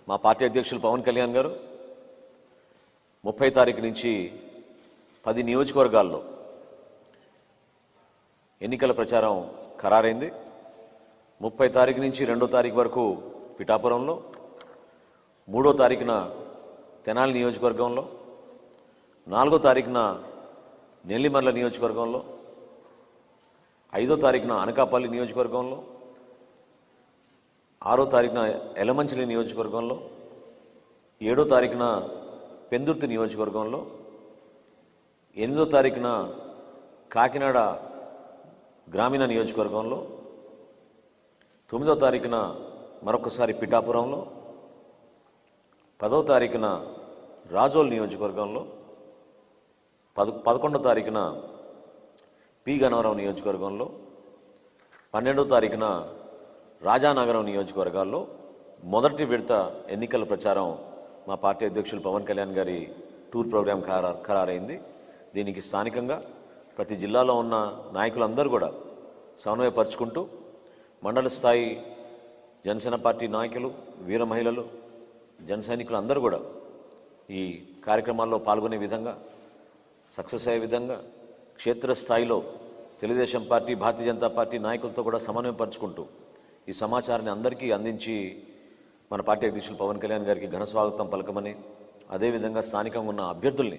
మా పార్టీ అధ్యక్షులు పవన్ కళ్యాణ్ గారు 30 తారీఖు నుంచి 10 నియోజకవర్గాల్లో ఎన్నికల ప్రచారం ఖరారైంది. 30 తారీఖు నుంచి 2వ తారీఖు వరకు పిఠాపురంలో, 3వ తారీఖున తెనాలి నియోజకవర్గంలో, 4వ తారీఖున నెల్లిమర్ల నియోజకవర్గంలో, 5వ తారీఖున అనకాపల్లి నియోజకవర్గంలో, 6వ తారీఖున ఎలమంచిలి నియోజకవర్గంలో, 7వ తారీఖున పెందుర్తి నియోజకవర్గంలో, 8వ తారీఖున కాకినాడ గ్రామీణ నియోజకవర్గంలో, 9వ తారీఖున మరొకసారి పిఠాపురంలో, 10వ తారీఖున రాజోల్ నియోజకవర్గంలో, 11వ తారీఖున పి గన్నవరం నియోజకవర్గంలో, 12వ తారీఖున రాజానగరం నియోజకవర్గాల్లో మొదటి విడత ఎన్నికల ప్రచారం మా పార్టీ అధ్యక్షులు పవన్ కళ్యాణ్ గారి టూర్ ప్రోగ్రాం ఖరారైంది. దీనికి స్థానికంగా ప్రతి జిల్లాలో ఉన్న నాయకులందరూ కూడా సమన్వయపరుచుకుంటూ మండల స్థాయి జనసేన పార్టీ నాయకులు, వీర మహిళలు, జన సైనికులు అందరూ కూడా ఈ కార్యక్రమాల్లో పాల్గొనే విధంగా, సక్సెస్ అయ్యే విధంగా క్షేత్రస్థాయిలో తెలుగుదేశం పార్టీ, భారతీయ జనతా పార్టీ నాయకులతో కూడా సమన్వయపరుచుకుంటూ ఈ సమాచారాన్ని అందరికీ అందించి మన పార్టీ అధ్యక్షులు పవన్ కళ్యాణ్ గారికి ఘన స్వాగతం పలకమని, అదేవిధంగా స్థానికంగా ఉన్న అభ్యర్థుల్ని